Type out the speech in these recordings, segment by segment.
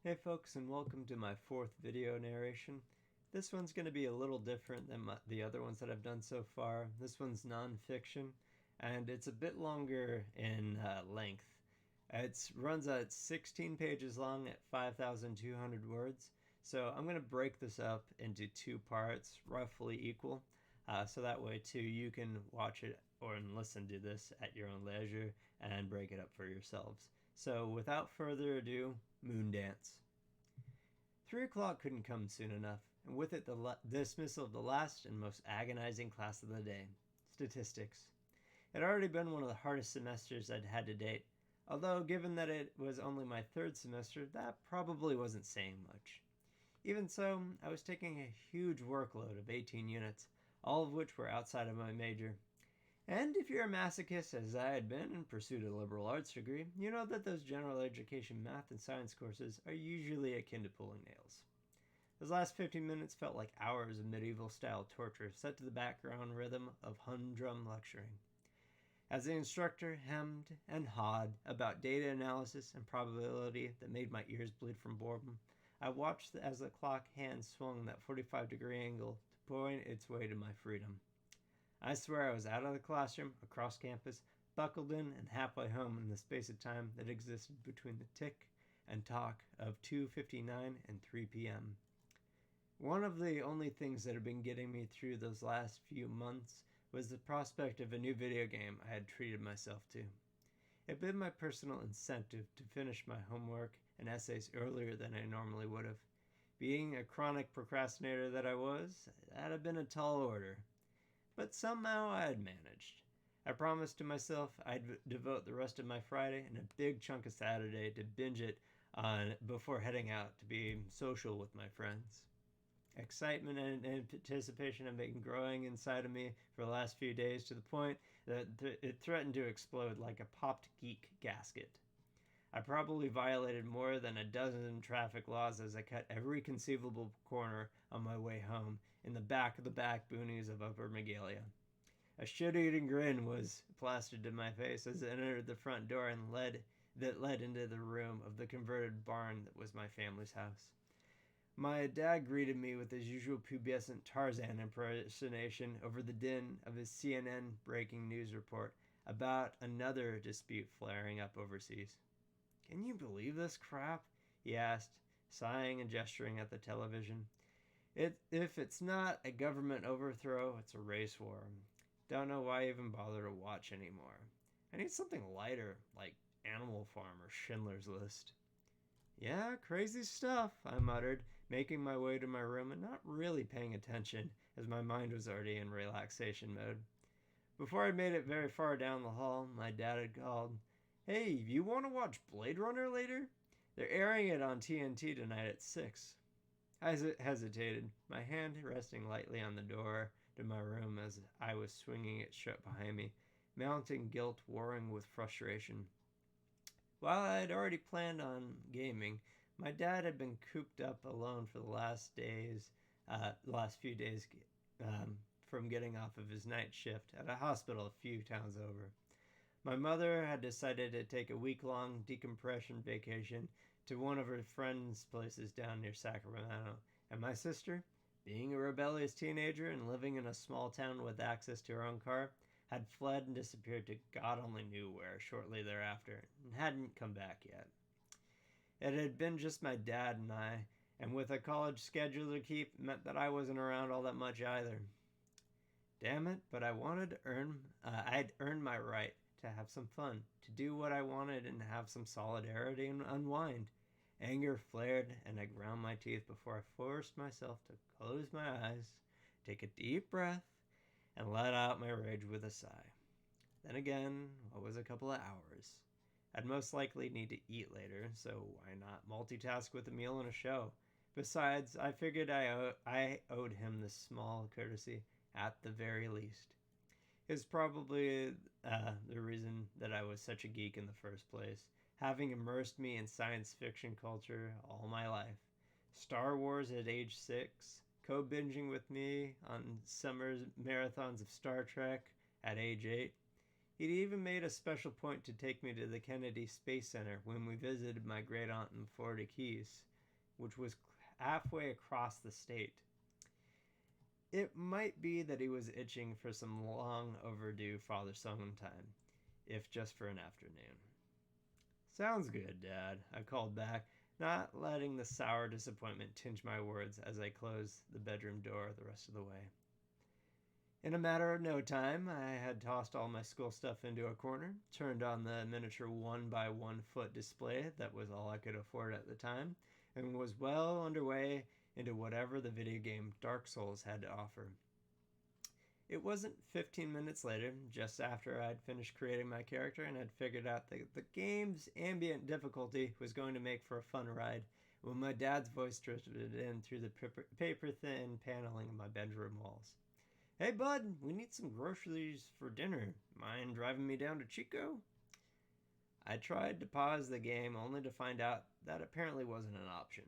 Hey folks, and welcome to my fourth video narration. This one's going to be a little different than the other ones that I've done so far. This one's nonfiction, and it's a bit longer in length. It runs at 16 pages long at 5,200 words, so I'm going to break this up into two parts, roughly equal, so that way too you can watch it or listen to this at your own leisure and break it up for yourselves. So without further ado, Moondance. 3 o'clock couldn't come soon enough, and with it the dismissal of the last and most agonizing class of the day, statistics. It had already been one of the hardest semesters I'd had to date, although given that it was only my third semester, that probably wasn't saying much. Even so, I was taking a huge workload of 18 units, all of which were outside of my major. And if you're a masochist, as I had been and pursued a liberal arts degree, you know that those general education math and science courses are usually akin to pulling nails. Those last 15 minutes felt like hours of medieval-style torture set to the background rhythm of humdrum lecturing. As the instructor hemmed and hawed about data analysis and probability that made my ears bleed from boredom, I watched as the clock hand swung that 45-degree angle to point its way to my freedom. I swear I was out of the classroom, across campus, buckled in, and halfway home in the space of time that existed between the tick and talk of 2:59 and 3 p.m. One of the only things that had been getting me through those last few months was the prospect of a new video game I had treated myself to. It had been my personal incentive to finish my homework and essays earlier than I normally would have. Being a chronic procrastinator that I was, that had been a tall order. But somehow I had managed. I promised to myself I'd devote the rest of my Friday and a big chunk of Saturday to binge it on before heading out to be social with my friends. Excitement and anticipation have been growing inside of me for the last few days to the point that it threatened to explode like a popped geek gasket. I probably violated more than a dozen traffic laws as I cut every conceivable corner on my way home in the back boonies of Upper Magalia. A shit-eating grin was plastered to my face as I entered the front door and led into the room of the converted barn that was my family's house. My dad greeted me with his usual pubescent Tarzan impersonation over the din of his CNN breaking news report about another dispute flaring up overseas. "Can you believe this crap?" he asked, sighing and gesturing at the television. If it's not a government overthrow, it's a race war. Don't know why I even bother to watch anymore. I need something lighter, like Animal Farm or Schindler's List. "Yeah, crazy stuff," I muttered, making my way to my room and not really paying attention, as my mind was already in relaxation mode. Before I made it very far down the hall, my dad had called, "Hey, you want to watch Blade Runner later? They're airing it on TNT tonight at 6. I hesitated, my hand resting lightly on the door to my room as I was swinging it shut behind me, mounting guilt warring with frustration. While I had already planned on gaming, my dad had been cooped up alone for the last few days from getting off of his night shift at a hospital a few towns over. My mother had decided to take a week-long decompression vacation to one of her friends' places down near Sacramento, and my sister, being a rebellious teenager and living in a small town with access to her own car, had fled and disappeared to God only knew where shortly thereafter, and hadn't come back yet. It had been just my dad and I, and with a college schedule to keep, meant that I wasn't around all that much either. Damn it, but I'd earned my right to have some fun, to do what I wanted and have some solidarity and unwind. Anger flared and I ground my teeth before I forced myself to close my eyes, take a deep breath, and let out my rage with a sigh. Then again, what was a couple of hours? I'd most likely need to eat later, so why not multitask with a meal and a show? Besides, I figured I owed him this small courtesy at the very least. It was probably the reason that I was such a geek in the first place, having immersed me in science fiction culture all my life. Star Wars at age 6, co-binging with me on summer marathons of Star Trek at age 8. He'd even made a special point to take me to the Kennedy Space Center when we visited my great-aunt in Florida Keys, which was halfway across the state. It might be that he was itching for some long overdue father-son time, if just for an afternoon. Sounds good, Dad, I called back, not letting the sour disappointment tinge my words as I closed the bedroom door the rest of the way. In a matter of no time, I had tossed all my school stuff into a corner, turned on the miniature 1 by 1 foot display that was all I could afford at the time, and was well underway into whatever the video game Dark Souls had to offer. It wasn't 15 minutes later, just after I'd finished creating my character and had figured out that the game's ambient difficulty was going to make for a fun ride, when my dad's voice drifted in through the paper-thin paneling of my bedroom walls. "Hey, bud, we need some groceries for dinner. Mind driving me down to Chico?" I tried to pause the game only to find out that apparently wasn't an option.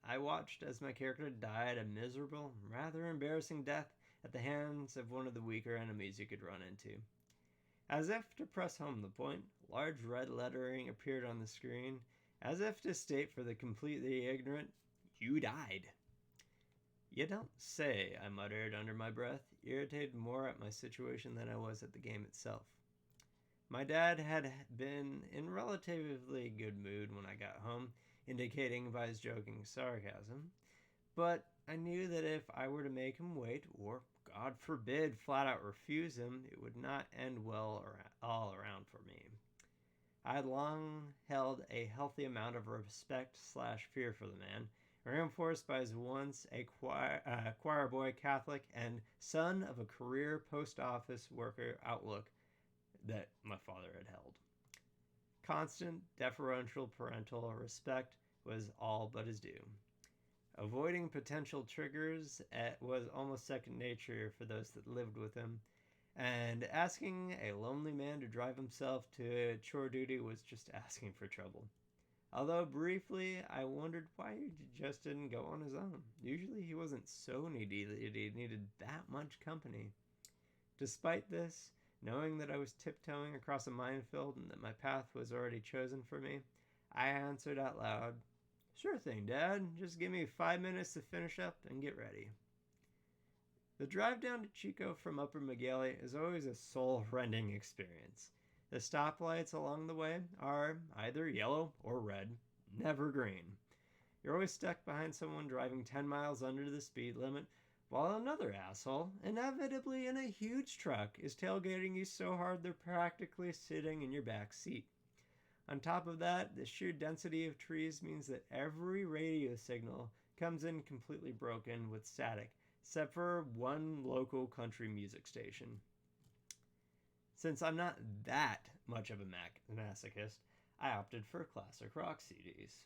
I watched as my character died a miserable, rather embarrassing death at the hands of one of the weaker enemies you could run into. As if to press home the point, large red lettering appeared on the screen, as if to state for the completely ignorant, "You died." "You don't say," I muttered under my breath, irritated more at my situation than I was at the game itself. My dad had been in relatively good mood when I got home, indicating by his joking sarcasm, but I knew that if I were to make him wait, or, God forbid, flat out refuse him, it would not end well all around for me. I had long held a healthy amount of respect/fear for the man, reinforced by his once a choir boy Catholic and son of a career post office worker outlook that my father had held. Constant, deferential parental respect was all but his due. Avoiding potential triggers was almost second nature for those that lived with him, and asking a lonely man to drive himself to chore duty was just asking for trouble. Although briefly, I wondered why he just didn't go on his own. Usually he wasn't so needy that he needed that much company. Despite this, knowing that I was tiptoeing across a minefield and that my path was already chosen for me, I answered out loud, "Sure thing, Dad. Just give me 5 minutes to finish up and get ready." The drive down to Chico from Upper Miguel is always a soul-rending experience. The stoplights along the way are either yellow or red, never green. You're always stuck behind someone driving 10 miles under the speed limit, while another asshole, inevitably in a huge truck, is tailgating you so hard they're practically sitting in your back seat. On top of that, the sheer density of trees means that every radio signal comes in completely broken with static, except for one local country music station. Since I'm not that much of a masochist, I opted for classic rock CDs.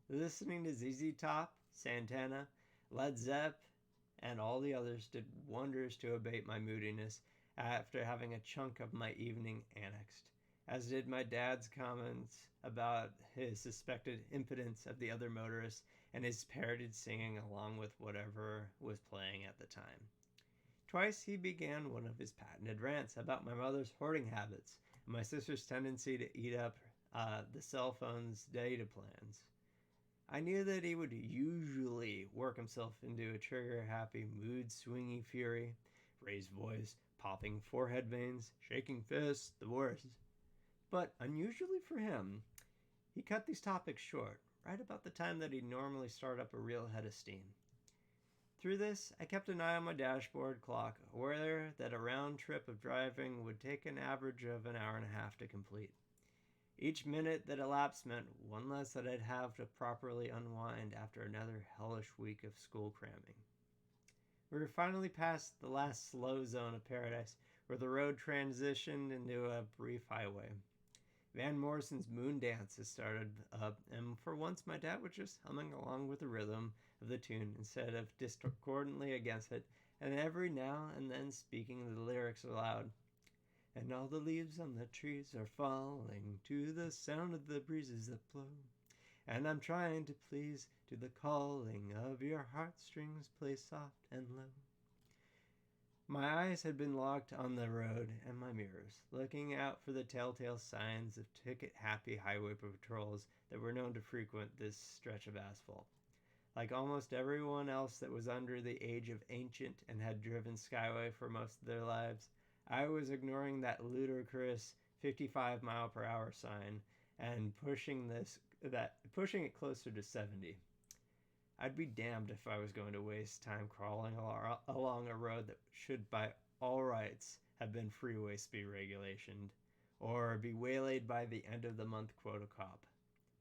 Listening to ZZ Top, Santana, Led Zepp, and all the others did wonders to abate my moodiness after having a chunk of my evening annexed, as did my dad's comments about his suspected impotence of the other motorists and his parroted singing along with whatever was playing at the time. Twice he began one of his patented rants about my mother's hoarding habits and my sister's tendency to eat up the cell phone's data plans. I knew that he would usually work himself into a trigger-happy, mood-swingy fury, raised voice, popping forehead veins, shaking fists, the worst. But unusually for him, he cut these topics short, right about the time that he'd normally start up a real head of steam. Through this, I kept an eye on my dashboard clock, aware that a round trip of driving would take an average of an hour and a half to complete. Each minute that elapsed meant one less that I'd have to properly unwind after another hellish week of school cramming. We were finally past the last slow zone of paradise, where the road transitioned into a brief highway. Van Morrison's Moondance had started up, and for once my dad was just humming along with the rhythm of the tune instead of discordantly against it, and every now and then speaking the lyrics aloud. And all the leaves on the trees are falling to the sound of the breezes that blow, and I'm trying to please to the calling of your heartstrings, play soft and low. My eyes had been locked on the road and my mirrors, looking out for the telltale signs of ticket-happy highway patrols that were known to frequent this stretch of asphalt. Like almost everyone else that was under the age of ancient and had driven Skyway for most of their lives, I was ignoring that ludicrous 55 mile per hour sign and pushing it closer to 70. I'd be damned if I was going to waste time crawling along a road that should by all rights have been freeway speed regulation, or be waylaid by the end of the month quota cop.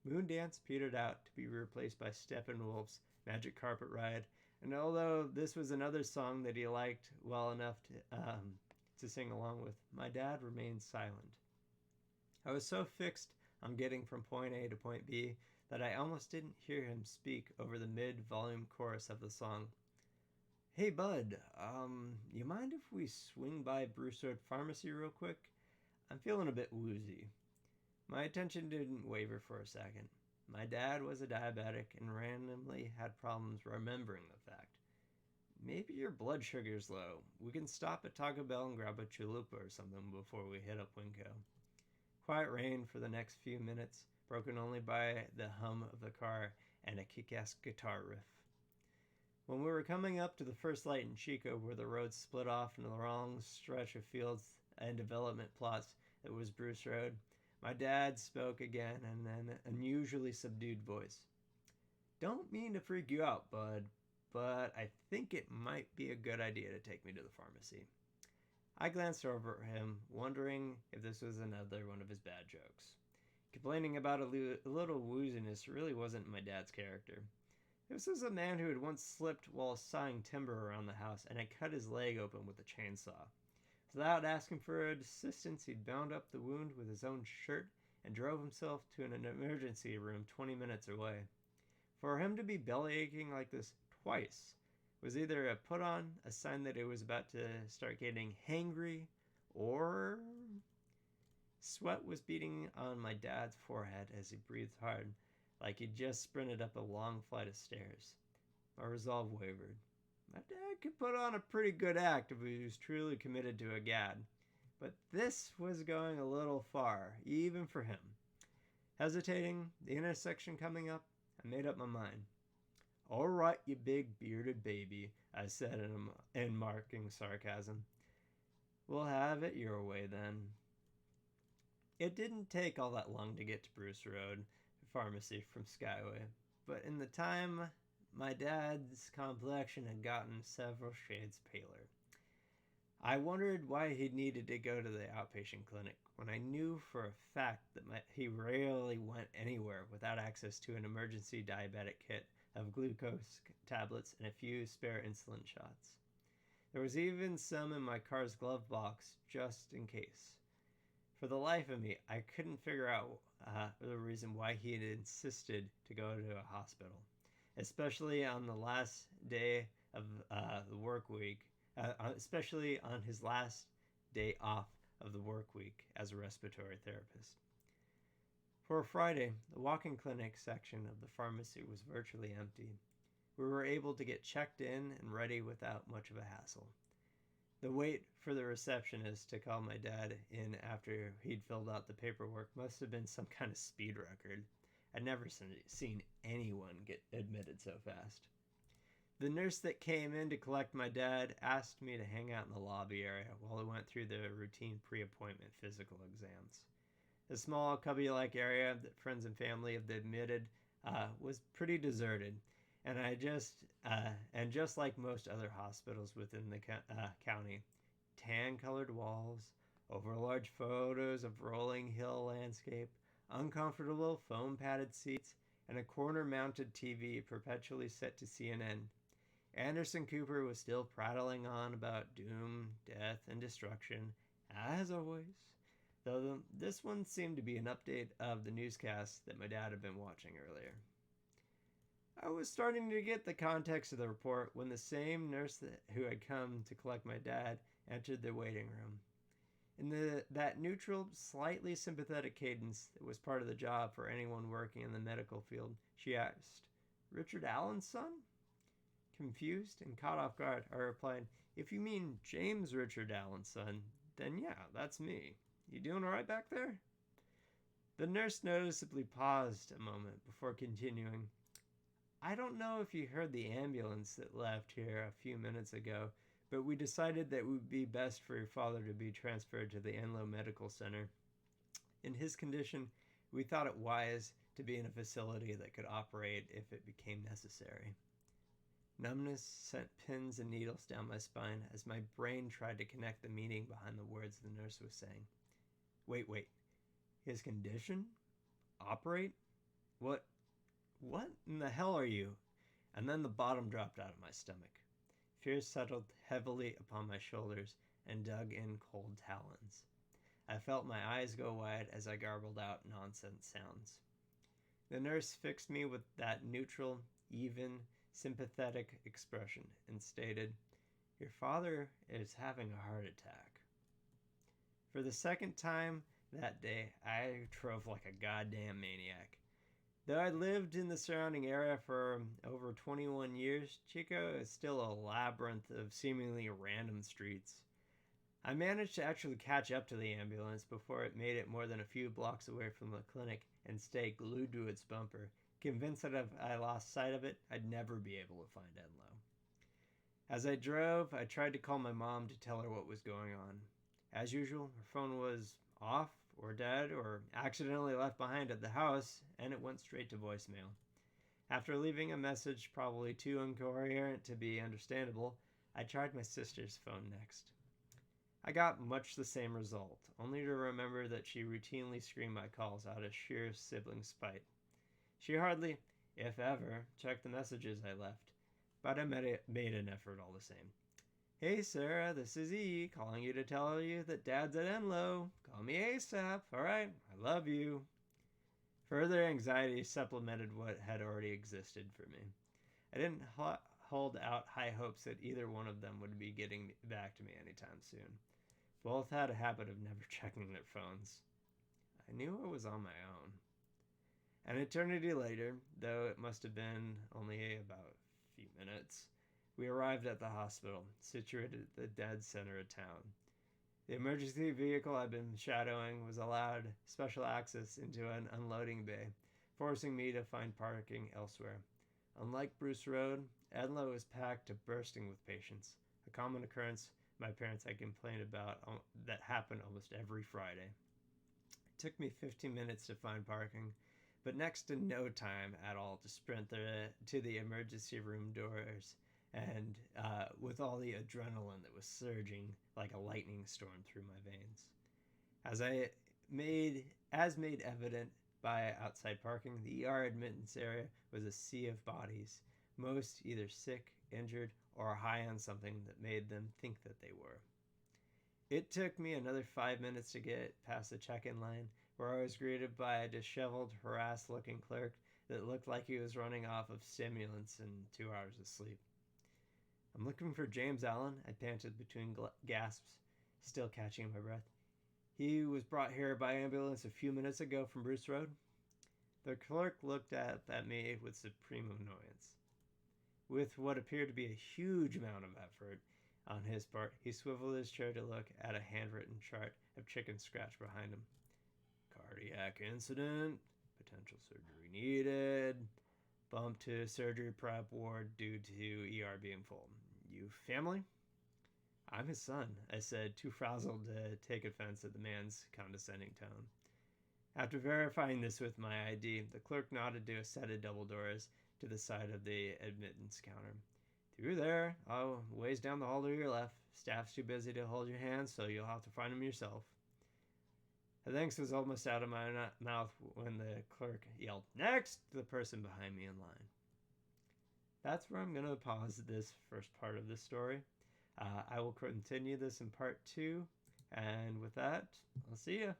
Moondance petered out to be replaced by Steppenwolf's Magic Carpet Ride, and although this was another song that he liked well enough to sing along with, my dad remained silent. I was so fixed on getting from point A to point B that I almost didn't hear him speak over the mid-volume chorus of the song. Hey bud, you mind if we swing by Bruce Road Pharmacy real quick? I'm feeling a bit woozy. My attention didn't waver for a second. My dad was a diabetic and randomly had problems remembering the fact. Maybe your blood sugar's low. We can stop at Taco Bell and grab a chalupa or something before we hit up Winco. Quiet reigned for the next few minutes, broken only by the hum of the car and a kick-ass guitar riff. When we were coming up to the first light in Chico, where the road split off into the long stretch of fields and development plots that was Bruce Road, my dad spoke again in an unusually subdued voice. Don't mean to freak you out, bud, but I think it might be a good idea to take me to the pharmacy. I glanced over at him, wondering if this was another one of his bad jokes. Complaining about a little wooziness really wasn't my dad's character. This was a man who had once slipped while sawing timber around the house and had cut his leg open with a chainsaw. Without asking for assistance, he'd bound up the wound with his own shirt and drove himself to an emergency room 20 minutes away. For him to be belly aching like this twice was either a put on, a sign that it was about to start getting hangry, or sweat was beading on my dad's forehead as he breathed hard, like he'd just sprinted up a long flight of stairs. My resolve wavered. My dad could put on a pretty good act if he was truly committed to a gad, but this was going a little far, even for him. Hesitating, the intersection coming up, I made up my mind. All right, you big bearded baby, I said in mocking sarcasm. We'll have it your way then. It didn't take all that long to get to Bruce Road Pharmacy from Skyway, but in the time, my dad's complexion had gotten several shades paler. I wondered why he needed to go to the outpatient clinic when I knew for a fact that he rarely went anywhere without access to an emergency diabetic kit of glucose tablets and a few spare insulin shots. There was even some in my car's glove box just in case. For the life of me, I couldn't figure out the reason why he had insisted to go to a hospital, especially on the last day of the work week, especially on his last day off of the work week as a respiratory therapist. For a Friday, the walk-in clinic section of the pharmacy was virtually empty. We were able to get checked in and ready without much of a hassle. The wait for the receptionist to call my dad in after he'd filled out the paperwork must have been some kind of speed record. I'd never seen anyone get admitted so fast. The nurse that came in to collect my dad asked me to hang out in the lobby area while I went through the routine pre-appointment physical exams. The small cubby-like area that friends and family have admitted was pretty deserted, and just like most other hospitals within the county, tan-colored walls, overlarge photos of rolling hill landscape, uncomfortable foam-padded seats, and a corner-mounted TV perpetually set to CNN. Anderson Cooper was still prattling on about doom, death, and destruction, as always, though this one seemed to be an update of the newscast that my dad had been watching earlier. I was starting to get the context of the report when the same nurse who had come to collect my dad entered the waiting room. In that neutral, slightly sympathetic cadence that was part of the job for anyone working in the medical field, she asked, "Richard Allen's son?" Confused and caught off guard, I replied, "If you mean James Richard Allen's son, then yeah, that's me. You doing all right back there?" The nurse noticeably paused a moment before continuing. I don't know if you heard the ambulance that left here a few minutes ago, but we decided that it would be best for your father to be transferred to the Enloe Medical Center. In his condition, we thought it wise to be in a facility that could operate if it became necessary. Numbness sent pins and needles down my spine as my brain tried to connect the meaning behind the words the nurse was saying. Wait. His condition? Operate? What in the hell are you? And then the bottom dropped out of my stomach. Fear settled heavily upon my shoulders and dug in cold talons. I felt my eyes go wide as I garbled out nonsense sounds. The nurse fixed me with that neutral, even, sympathetic expression and stated, "Your father is having a heart attack." For the second time that day, I drove like a goddamn maniac. Though I lived in the surrounding area for over 21 years, Chico is still a labyrinth of seemingly random streets. I managed to actually catch up to the ambulance before it made it more than a few blocks away from the clinic and stayed glued to its bumper, convinced that if I lost sight of it, I'd never be able to find Enloe. As I drove, I tried to call my mom to tell her what was going on. As usual, her phone was off or dead or accidentally left behind at the house, and it went straight to voicemail. After leaving a message probably too incoherent to be understandable, I tried my sister's phone next. I got much the same result, only to remember that she routinely screened my calls out of sheer sibling spite. She hardly, if ever, checked the messages I left, but I made an effort all the same. "Hey Sarah, this is E, calling you to tell you that Dad's at Enloe. Call me ASAP, alright? I love you." Further anxiety supplemented what had already existed for me. I didn't hold out high hopes that either one of them would be getting back to me anytime soon. Both had a habit of never checking their phones. I knew I was on my own. An eternity later, though it must have been only about a few minutes, we arrived at the hospital, situated at the dead center of town. The emergency vehicle I'd been shadowing was allowed special access into an unloading bay, forcing me to find parking elsewhere. Unlike Bruce Road, Enloe was packed to bursting with patients, a common occurrence my parents had complained about that happened almost every Friday. It took me 15 minutes to find parking, but next to no time at all to sprint to the emergency room doors, and with all the adrenaline that was surging like a lightning storm through my veins. As made evident by outside parking, the ER admittance area was a sea of bodies, most either sick, injured, or high on something that made them think that they were. It took me another 5 minutes to get past the check-in line, where I was greeted by a disheveled, harassed-looking clerk that looked like he was running off of stimulants and 2 hours of sleep. "I'm looking for James Allen," I panted between gasps, still catching my breath. "He was brought here by ambulance a few minutes ago from Bruce Road." The clerk looked at me with supreme annoyance. With what appeared to be a huge amount of effort on his part, he swiveled his chair to look at a handwritten chart of chicken scratch behind him. "Cardiac incident, potential surgery needed, bump to surgery prep ward due to ER being full. You family?" "I'm his son," I said, too frazzled to take offense at the man's condescending tone. After verifying this with my ID, the clerk nodded to a set of double doors to the side of the admittance counter. "Through there. Oh, ways down the hall to your left. Staff's too busy to hold your hand, so you'll have to find them yourself." The thanks was almost out of my mouth when the clerk yelled, "Next!" to the person behind me in line. That's where I'm going to pause this first part of this story. I will continue this in part 2, and with that, I'll see ya.